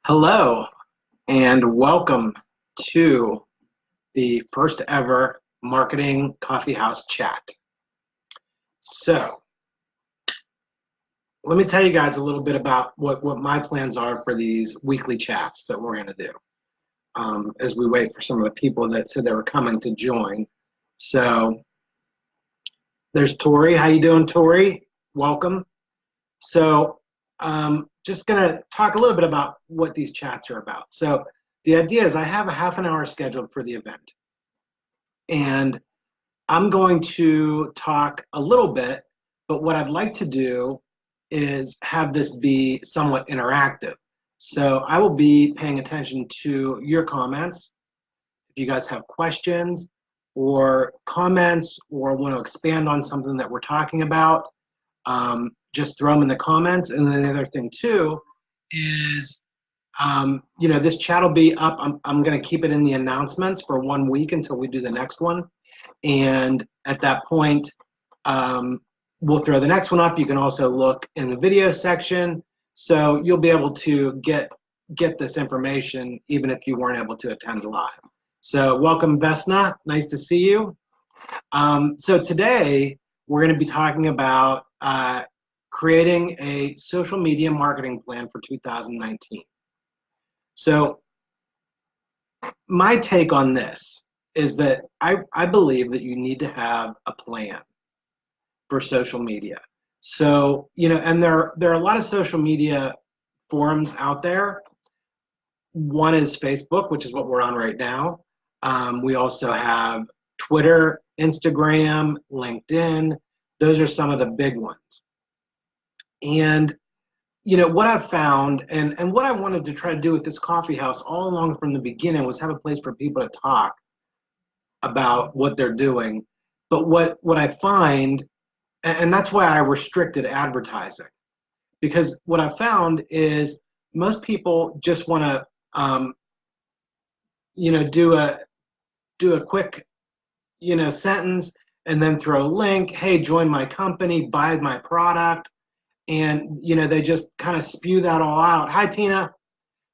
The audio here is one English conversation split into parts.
Hello and welcome to the first ever Marketing Coffee House chat. So, let me tell you guys a little bit about what my plans are for these weekly chats that we're going to do as we wait for some of the people that said they were coming to join. So, there's Tori. How you doing, Tori? Welcome. So, just going to talk a little bit about what these chats are about. So, the idea is I have a half an hour scheduled for the event. And I'm going to talk a little bit, but what I'd like to do is have this be somewhat interactive. So I will be paying attention to your comments. If you guys have questions or comments or want to expand on something that we're talking about, just throw them in the comments. And then the other thing too is, this chat will be up. I'm going to keep it in the announcements for 1 week until we do the next one. And at that point, we'll throw the next one up. You can also look in the video section. So you'll be able to get this information even if you weren't able to attend live. So welcome, Vesna. Nice to see you. So today, we're going to be talking about creating a social media marketing plan for 2019. So my take on this is that I believe that you need to have a plan for social media. So, and there are a lot of social media forums out there. One is Facebook, which is what we're on right now. We also have Twitter, Instagram, LinkedIn. Those are some of the big ones. And what I've found and what I wanted to try to do with this coffee house all along from the beginning was have a place for people to talk about what they're doing. But what I find, and that's why I restricted advertising, because what I found is most people just want to, do a quick, sentence and then throw a link. Hey, join my company, buy my product. And, they just kind of spew that all out. Hi, Tina.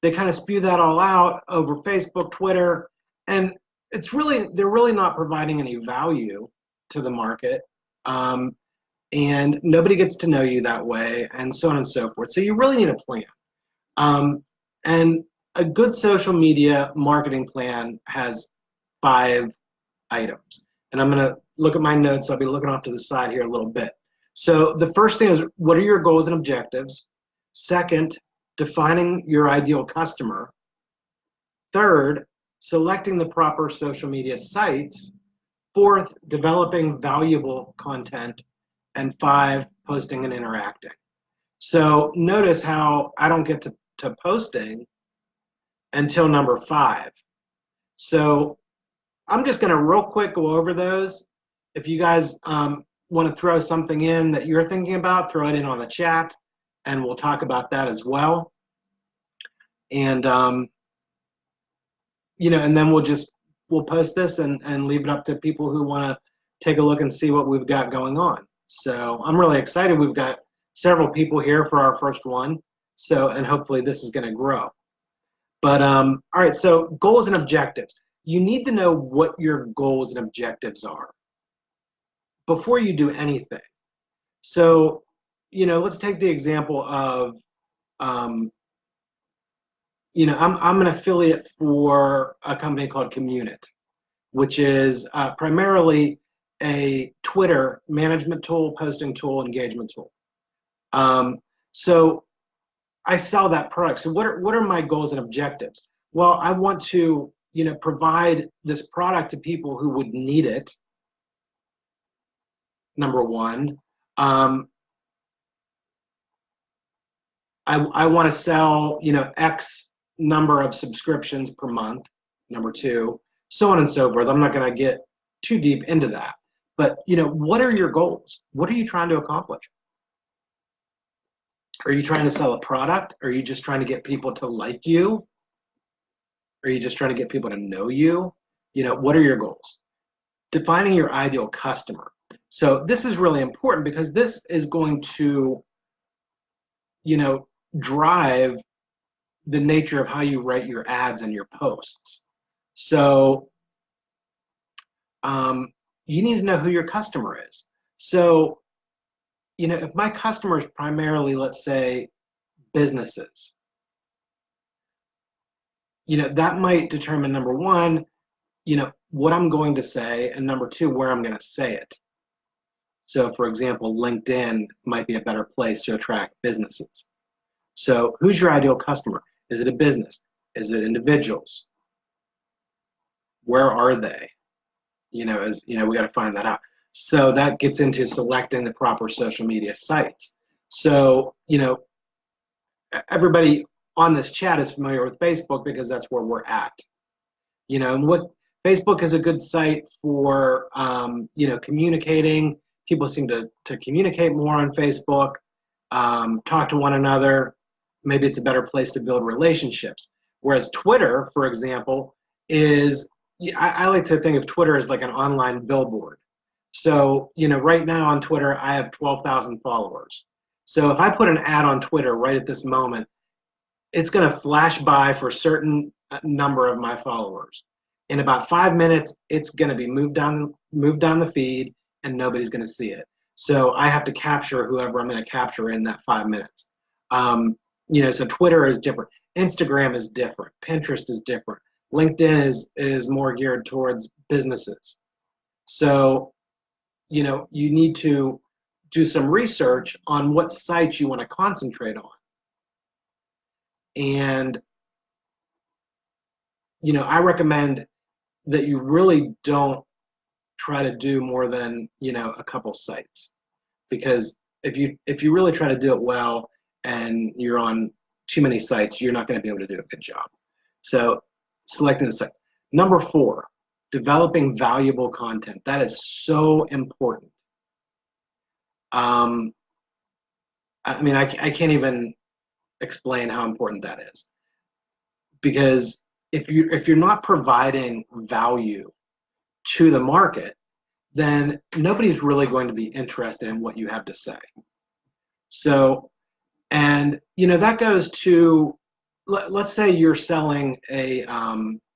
They kind of spew that all out over Facebook, Twitter, and they're really not providing any value to the market. And nobody gets to know you that way, and so on and so forth. So you really need a plan. And a good social media marketing plan has 5 items. And I'm going to look at my notes. I'll be looking off to the side here a little bit. So the first thing is, what are your goals and objectives? Second, defining your ideal customer. Third, selecting the proper social media sites. Fourth, developing valuable content. And 5, posting and interacting. So notice how I don't get to posting until number 5. So I'm just going to real quick go over those. If you guys want to throw something in that you're thinking about, throw it in on the chat, and we'll talk about that as well. And and then we'll post this and leave it up to people who want to take a look and see what we've got going on. So I'm really excited. We've got several people here for our first one. So, and hopefully this is going to grow. But all right, so goals and objectives. You need to know what your goals and objectives are before you do anything. So, let's take the example of, I'm an affiliate for a company called Communit, which is primarily a Twitter management tool, posting tool, engagement tool. So I sell that product. So what are my goals and objectives? Well, I want to, provide this product to people who would need it. Number one, I want to sell, X number of subscriptions per month. Number 2, so on and so forth. I'm not going to get too deep into that. But, what are your goals? What are you trying to accomplish? Are you trying to sell a product? Are you just trying to get people to like you? Are you just trying to get people to know you? What are your goals? Defining your ideal customer. So this is really important because this is going to, drive the nature of how you write your ads and your posts. So you need to know who your customer is. So, if my customer is primarily, let's say, businesses, that might determine, number one, what I'm going to say, and number two, where I'm going to say it. So, for example, LinkedIn might be a better place to attract businesses. So, who's your ideal customer? Is it a business? Is it individuals? Where are they? We got to find that out. So that gets into selecting the proper social media sites. So, everybody on this chat is familiar with Facebook because that's where we're at. And what Facebook is a good site for, communicating. People seem to communicate more on Facebook, talk to one another. Maybe it's a better place to build relationships. Whereas Twitter, for example, is, I like to think of Twitter as like an online billboard. So, right now on Twitter, I have 12,000 followers. So if I put an ad on Twitter right at this moment, it's going to flash by for a certain number of my followers. In about 5 minutes, it's going to be moved down the feed, and nobody's going to see it. So I have to capture whoever I'm going to capture in that 5 minutes. So Twitter is different. Instagram is different. Pinterest is different. LinkedIn is more geared towards businesses. So, you need to do some research on what sites you want to concentrate on. And, I recommend that you really don't try to do more than, a couple sites. Because if you really try to do it well and you're on too many sites, you're not going to be able to do a good job. So selecting the sites. Number 4, developing valuable content. That is so important. I can't even explain how important that is. Because if you're not providing value to the market, then nobody's really going to be interested in what you have to say. So, and that goes to, let's say you're selling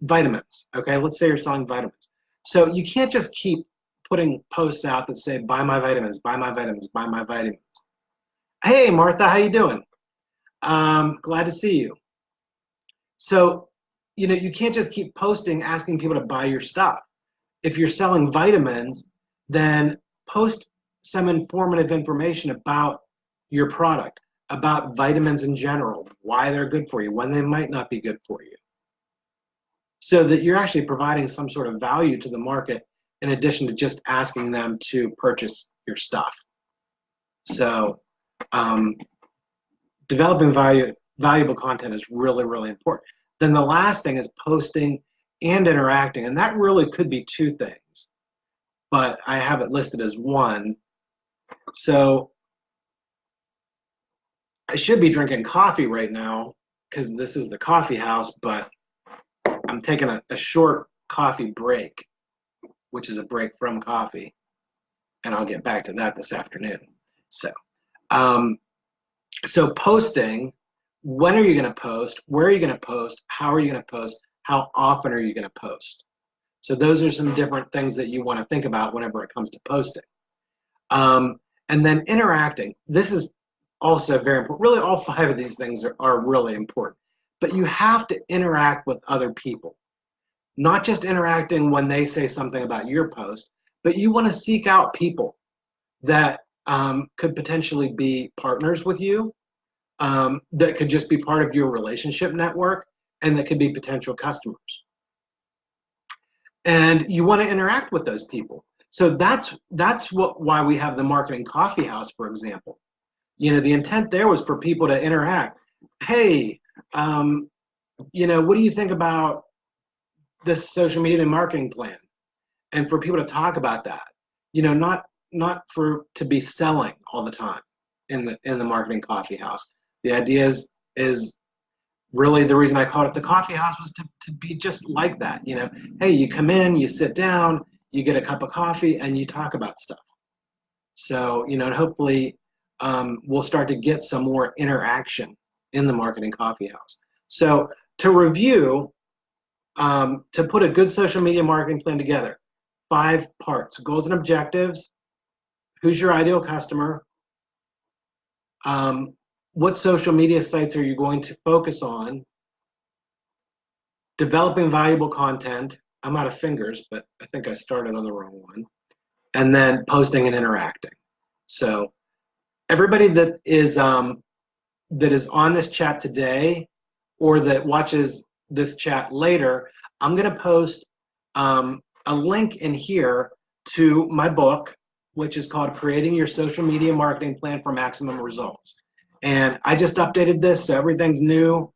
vitamins. Okay, let's say you're selling vitamins. So you can't just keep putting posts out that say, buy my vitamins, buy my vitamins, buy my vitamins. Hey, Martha, how you doing? Glad to see you. So, you can't just keep posting, asking people to buy your stuff. If you're selling vitamins, then post some informative information about your product, about vitamins in general, why they're good for you, when they might not be good for you, so that you're actually providing some sort of value to the market in addition to just asking them to purchase your stuff. So developing valuable content is really, really important. Then the last thing is posting and interacting, and that really could be 2 things, but I have it listed as 1. So I should be drinking coffee right now because this is the coffee house, but I'm taking a short coffee break, which is a break from coffee, and I'll get back to that this afternoon. So posting, when are you going to post? Where are you going to post? How are you going to post? How often are you going to post? So those are some different things that you want to think about whenever it comes to posting. And then interacting. This is also very important. Really, all 5 of these things are really important. But you have to interact with other people. Not just interacting when they say something about your post, but you want to seek out people that could potentially be partners with you, that could just be part of your relationship network, and that could be potential customers. And you want to interact with those people. So that's why we have the Marketing Coffee House, for example. The intent there was for people to interact. Hey, what do you think about this social media and marketing plan? And for people to talk about that. Not to be selling all the time in the Marketing Coffee House. The idea is really the reason I called it the coffee house was to be just like that. Hey, you come in, you sit down, you get a cup of coffee, and you talk about stuff. So, and hopefully we'll start to get some more interaction in the Marketing Coffee House. So to review, to put a good social media marketing plan together, 5 parts: goals and objectives, who's your ideal customer, what social media sites are you going to focus on, developing valuable content. I'm out of fingers, but I think I started on the wrong one. And then posting and interacting. So everybody that is on this chat today, or that watches this chat later, I'm going to post a link in here to my book, which is called Creating Your Social Media Marketing Plan for Maximum Results. And I just updated this, so everything's new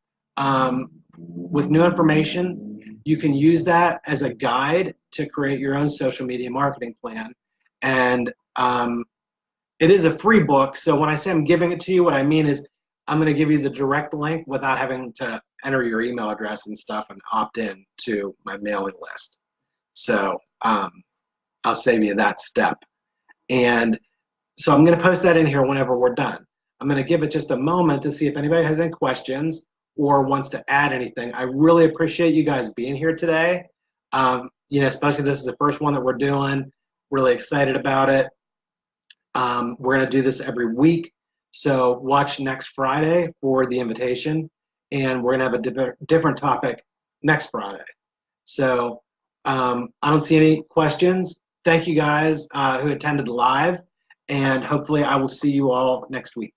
with new information. You can use that as a guide to create your own social media marketing plan. And it is a free book, so when I say I'm giving it to you, what I mean is I'm going to give you the direct link without having to enter your email address and stuff and opt in to my mailing list. So I'll save you that step. And so I'm going to post that in here whenever we're done. I'm going to give it just a moment to see if anybody has any questions or wants to add anything. I really appreciate you guys being here today. Especially this is the first one that we're doing. Really excited about it. We're going to do this every week. So watch next Friday for the invitation. And we're going to have a different topic next Friday. So I don't see any questions. Thank you guys who attended live. And hopefully I will see you all next week.